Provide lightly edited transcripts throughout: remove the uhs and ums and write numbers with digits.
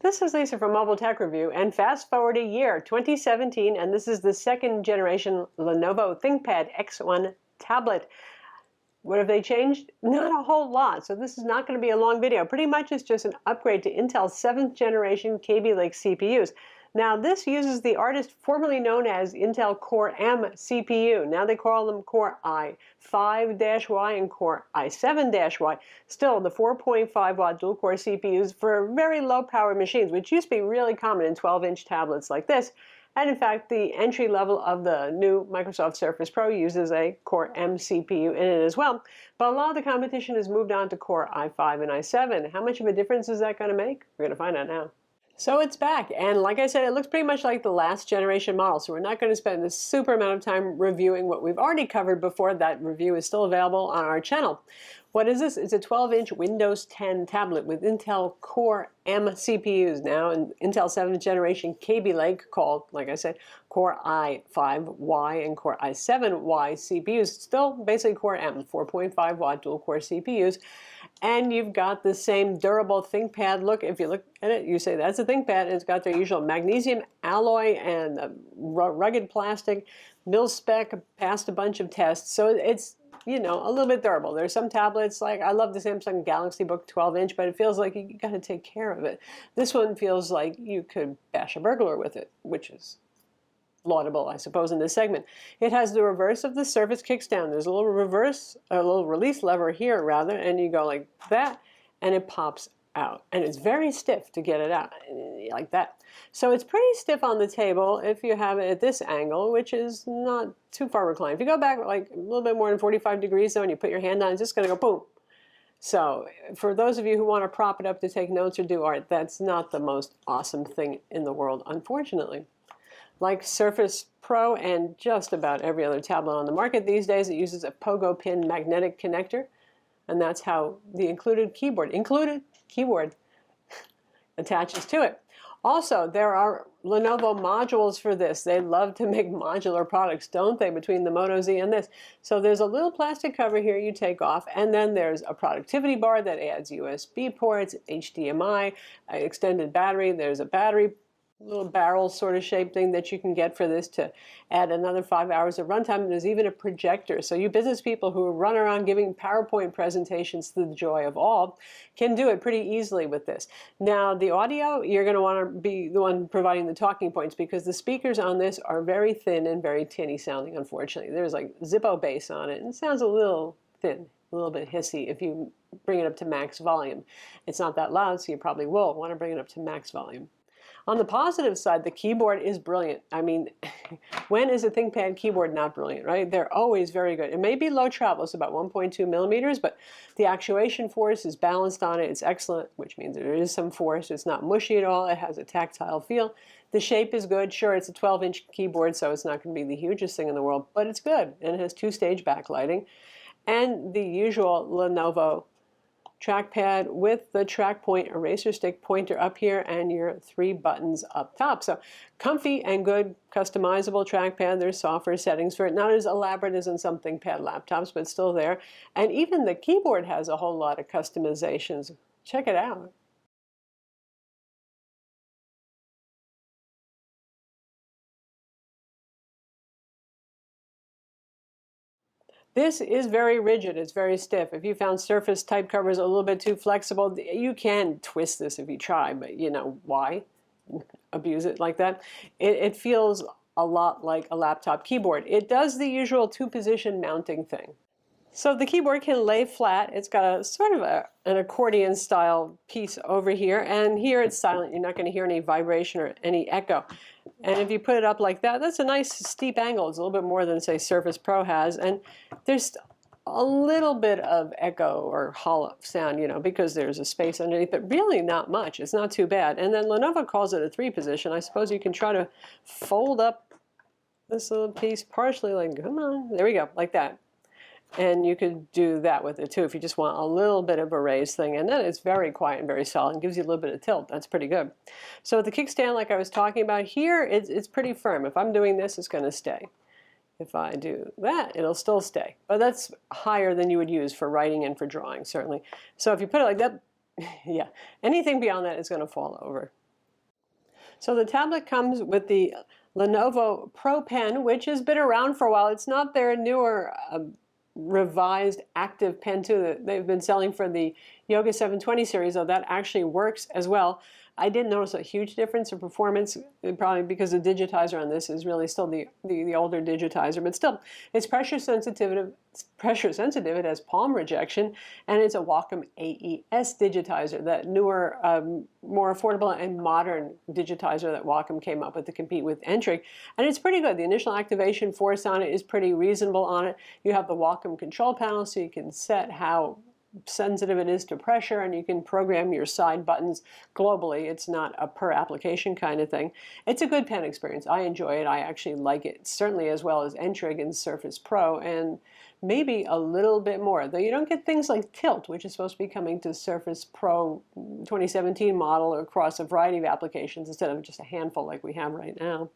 This is Lisa from Mobile Tech Review, and fast forward a year, 2017, and this is the second generation Lenovo ThinkPad X1 Tablet. What have they changed? Not a whole lot, so this is not going to be a long video. Pretty much it's just an upgrade to Intel's 7th generation Kaby Lake CPUs. Now this uses the artist formerly known as Intel Core M CPU. Now they call them Core i5-Y and Core i7-Y. Still, the 4.5 watt dual core CPUs for very low power machines, which used to be really common in 12-inch tablets like this. And in fact, the entry level of the new Microsoft Surface Pro uses a Core M CPU in it as well. But a lot of the competition has moved on to Core i5 and i7. How much of a difference is that going to make? We're going to find out now. So it's back, and like I said, it looks pretty much like the last generation model, so we're not going to spend this super amount of time reviewing what we've already covered before. That review is still available on our channel. What is this? It's a 12-inch Windows 10 tablet with Intel Core M CPUs now, and Intel 7th generation Kaby Lake, called, like I said, Core i5-Y and Core i7-Y CPUs. Still basically Core M, 4.5 watt dual core CPUs. And you've got the same durable ThinkPad look. If you look at it, you say that's a ThinkPad. It's got the usual magnesium alloy and rugged plastic, mil-spec, passed a bunch of tests. So it's, you know, a little bit durable. There's some tablets, like I love the Samsung Galaxy Book 12-inch, but it feels like you got to take care of it. This one feels like you could bash a burglar with it, which is laudable, I suppose, in this segment. It has the reverse of the Surface kickstand. There's a little release lever here, rather, and you go like that, and it pops out. And it's very stiff to get it out, like that. So it's pretty stiff on the table if you have it at this angle, which is not too far reclined. If you go back like a little bit more than 45 degrees, though, and you put your hand on it, it's just going to go boom. So for those of you who want to prop it up to take notes or do art, that's not the most awesome thing in the world, unfortunately. Like Surface Pro and just about every other tablet on the market these days, it uses a pogo pin magnetic connector, and that's how the included keyboard attaches to it. Also, there are Lenovo modules for this. They love to make modular products, don't they, between the Moto Z and this. So there's a little plastic cover here you take off, and then there's a productivity bar that adds USB ports, HDMI, extended battery. There's a battery little barrel sort of shaped thing that you can get for this to add another 5 hours of runtime. There's even a projector. So you business people who run around giving PowerPoint presentations to the joy of all can do it pretty easily with this. Now the audio, you're going to want to be the one providing the talking points, because the speakers on this are very thin and very tinny sounding, unfortunately. There's like Zippo bass on it, and it sounds a little thin, a little bit hissy if you bring it up to max volume. It's not that loud, so you probably will want to bring it up to max volume. On the positive side, the keyboard is brilliant. I mean, when is a ThinkPad keyboard not brilliant, right? They're always very good. It may be low travel, it's about 1.2 millimeters, but the actuation force is balanced on it. It's excellent, which means there is some force. It's not mushy at all. It has a tactile feel. The shape is good. Sure, it's a 12-inch keyboard, so it's not going to be the hugest thing in the world, but it's good, and it has two-stage backlighting. And the usual Lenovo trackpad with the track point eraser stick pointer up here and your 3 buttons up top. So comfy and good customizable trackpad. There's software settings for it. Not as elaborate as in some ThinkPad laptops, but still there. And even the keyboard has a whole lot of customizations. Check it out. This is very rigid. It's very stiff. If you found Surface type covers a little bit too flexible, you can twist this if you try, but you know, why abuse it like that? It feels a lot like a laptop keyboard. It does the usual 2-position mounting thing. So the keyboard can lay flat. It's got a sort of an accordion style piece over here, and here it's silent. You're not going to hear any vibration or any echo. And if you put it up like that, that's a nice steep angle. It's a little bit more than, say, Surface Pro has, and there's a little bit of echo or hollow sound, you know, because there's a space underneath, but really not much. It's not too bad. And then Lenovo calls it a 3-position. I suppose you can try to fold up this little piece partially, like, come on, there we go, like that. And you could do that with it too if you just want a little bit of a raised thing. And then it's very quiet and very solid and gives you a little bit of tilt. That's pretty good. So with the kickstand, like I was talking about here, it's pretty firm. If I'm doing this, it's going to stay. If I do that, it'll still stay. But that's higher than you would use for writing and for drawing, certainly. So if you put it like that, yeah, anything beyond that is going to fall over. So the tablet comes with the Lenovo Pro Pen, which has been around for a while. It's not their newer revised active pen too that they've been selling for the Yoga 720 series, though that actually works as well. I didn't notice a huge difference in performance, probably because the digitizer on this is really still the older digitizer, but still, it's pressure sensitive. It has palm rejection, and it's a Wacom AES digitizer, that newer, more affordable and modern digitizer that Wacom came up with to compete with Entrik, and it's pretty good. The initial activation force on it is pretty reasonable on it. You have the Wacom control panel, so you can set how sensitive it is to pressure, and you can program your side buttons globally. It's not a per application kind of thing. It's a good pen experience. I enjoy it. I actually like it, certainly as well as Entrik and Surface Pro, and maybe a little bit more. Though you don't get things like Tilt, which is supposed to be coming to Surface Pro 2017 model across a variety of applications instead of just a handful like we have right now.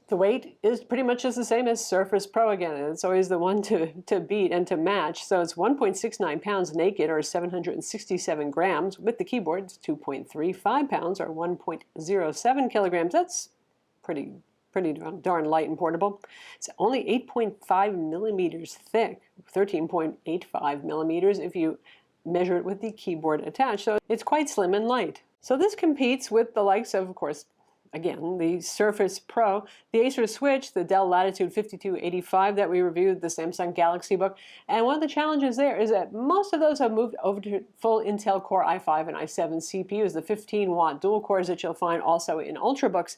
The weight is pretty much just the same as Surface Pro again. It's always the one to beat and to match. So it's 1.69 pounds naked, or 767 grams. With the keyboard, it's 2.35 pounds, or 1.07 kilograms. That's pretty darn light and portable. It's only 8.5 millimeters thick, 13.85 millimeters if you measure it with the keyboard attached. So it's quite slim and light. So this competes with the likes of course, again, the Surface Pro, the Acer Switch, the Dell Latitude 5285 that we reviewed, the Samsung Galaxy Book. And one of the challenges there is that most of those have moved over to full Intel Core i5 and i7 CPUs, the 15-watt dual cores that you'll find also in Ultrabooks,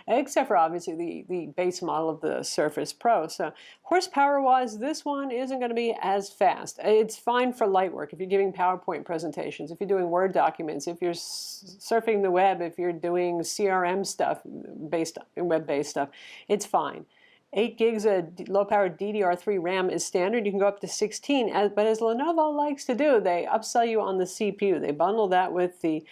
except for obviously the base model of the Surface Pro. So horsepower-wise, this one isn't going to be as fast. It's fine for light work if you're giving PowerPoint presentations, if you're doing Word documents, if you're surfing the web, if you're doing CRM stuff, web-based stuff, it's fine. 8 gigs of low-power DDR3 RAM is standard. You can go up to 16, but as Lenovo likes to do, they upsell you on the CPU. They bundle that with the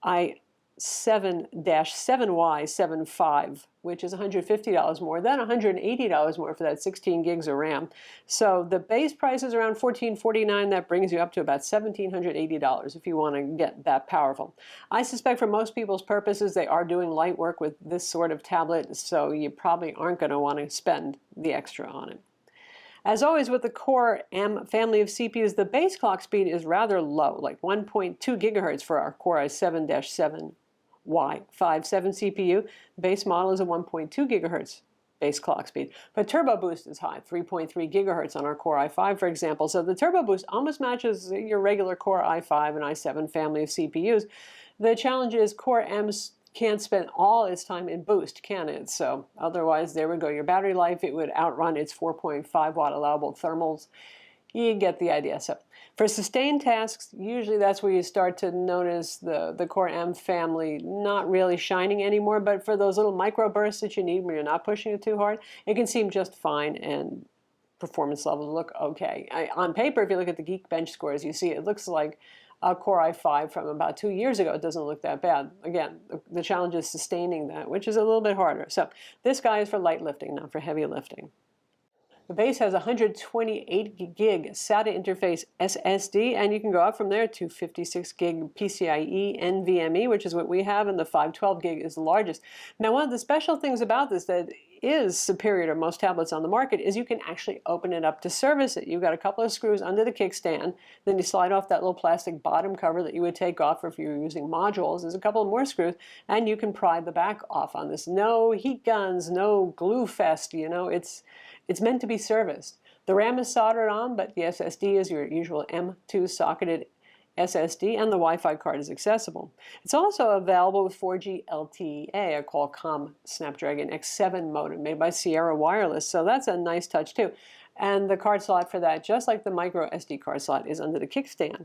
i7-7Y75, which is $150 more, then $180 more for that 16 gigs of RAM. So the base price is around $1,449. That brings you up to about $1,780 if you want to get that powerful. I suspect for most people's purposes, they are doing light work with this sort of tablet, so you probably aren't going to want to spend the extra on it. As always with the Core M family of CPUs, the base clock speed is rather low, like 1.2 gigahertz for our Core i7-7Y57 CPU. The base model is a 1.2 gigahertz base clock speed. But turbo boost is high, 3.3 gigahertz on our Core i5, for example. So the turbo boost almost matches your regular Core i5 and i7 family of CPUs. The challenge is Core M's can't spend all its time in boost, can it? So otherwise, there we go. Your battery life, it would outrun its 4.5 watt allowable thermals. You get the idea. So for sustained tasks, usually that's where you start to notice the Core M family not really shining anymore. But for those little micro bursts that you need when you're not pushing it too hard, it can seem just fine, and performance levels look okay. On paper, if you look at the Geekbench scores, you see it looks like a Core i5 from about 2 years ago. It doesn't look that bad. Again, the challenge is sustaining that, which is a little bit harder. So this guy is for light lifting, not for heavy lifting. The base has 128 gig SATA interface SSD, and you can go up from there to 56 gig PCIe NVMe, which is what we have, and the 512 gig is the largest. Now, one of the special things about this that is superior to most tablets on the market is you can actually open it up to service it. You've got a couple of screws under the kickstand, then you slide off that little plastic bottom cover that you would take off if you were using modules. There's a couple more screws, and you can pry the back off on this. No heat guns, no glue fest, you know, it's meant to be serviced. The RAM is soldered on, but the SSD is your usual M2 socketed SSD, and the Wi-Fi card is accessible. It's also available with 4G LTE, a Qualcomm Snapdragon X7 modem made by Sierra Wireless, so that's a nice touch too. And the card slot for that, just like the micro SD card slot, is under the kickstand.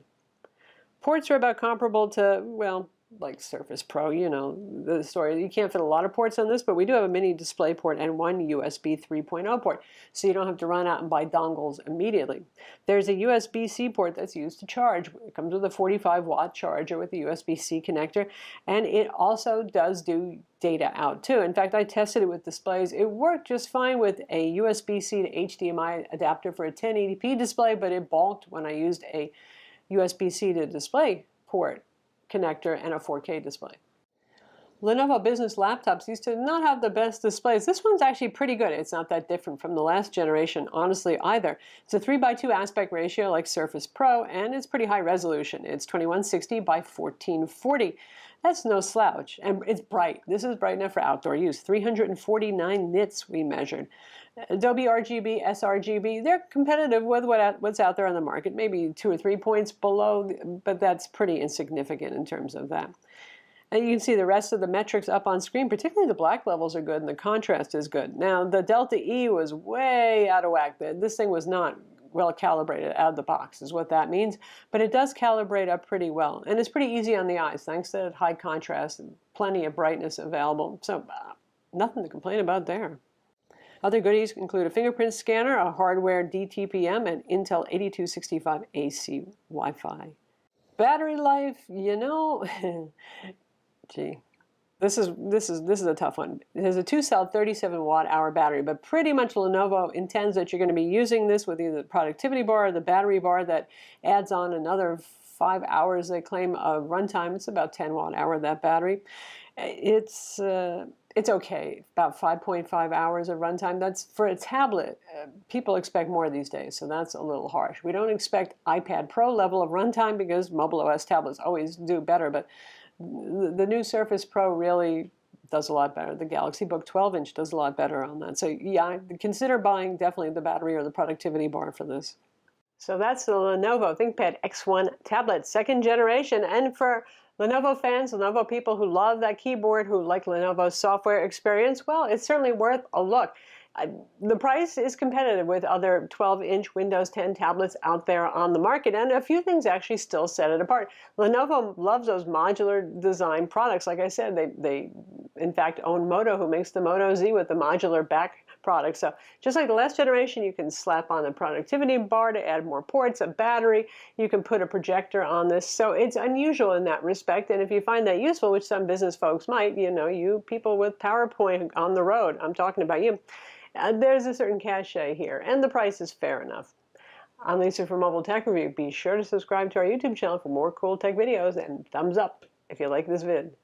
Ports are about comparable to, well, like Surface Pro, you know the story. You can't fit a lot of ports on this, but we do have a mini DisplayPort and one USB 3.0 port, so you don't have to run out and buy dongles immediately. There's a USB-C port that's used to charge. It comes with a 45-watt charger with a USB-C connector, and it also does do data out too. In fact, I tested it with displays. It worked just fine with a USB-C to HDMI adapter for a 1080p display, but it balked when I used a USB-C to DisplayPort connector and a 4K display. Lenovo business laptops used to not have the best displays. This one's actually pretty good. It's not that different from the last generation, honestly, either. It's a 3:2 aspect ratio like Surface Pro, and it's pretty high resolution. It's 2160 by 1440. That's no slouch, and it's bright. This is bright enough for outdoor use. 349 nits we measured. Adobe RGB, sRGB, they're competitive with what's out there on the market, maybe 2 or 3 points below, but that's pretty insignificant in terms of that. And you can see the rest of the metrics up on screen, particularly the black levels are good and the contrast is good. Now, the delta E was way out of whack. This thing was not well calibrated out of the box is what that means, but it does calibrate up pretty well. And it's pretty easy on the eyes thanks to high contrast and plenty of brightness available. So nothing to complain about there. Other goodies include a fingerprint scanner, a hardware DTPM, and Intel 8265 AC Wi-Fi. Battery life, you know, gee, this is a tough one. It has a 2-cell 37 watt-hour battery, but pretty much Lenovo intends that you're going to be using this with either the productivity bar or the battery bar that adds on another 5 hours, they claim, of runtime. It's about 10 watt-hour, that battery. It's okay, about 5.5 hours of runtime. That's for a tablet. People expect more these days, so that's a little harsh. We don't expect iPad Pro level of runtime because mobile OS tablets always do better, but the new Surface Pro really does a lot better. The Galaxy Book 12-inch does a lot better on that. So yeah, consider buying definitely the battery or the productivity bar for this. So that's the Lenovo ThinkPad X1 Tablet, 2nd generation. And for Lenovo fans, Lenovo people who love that keyboard, who like Lenovo's software experience, well, it's certainly worth a look. The price is competitive with other 12-inch Windows 10 tablets out there on the market, and a few things actually still set it apart. Lenovo loves those modular design products. Like I said, they in fact own Moto, who makes the Moto Z with the modular back product. So just like the last generation, you can slap on a productivity bar to add more ports, a battery. You can put a projector on this. So it's unusual in that respect. And if you find that useful, which some business folks might, you know, you people with PowerPoint on the road, I'm talking about you. There's a certain cachet here, and the price is fair enough. I'm Lisa from Mobile Tech Review. Be sure to subscribe to our YouTube channel for more cool tech videos, and thumbs up if you like this vid.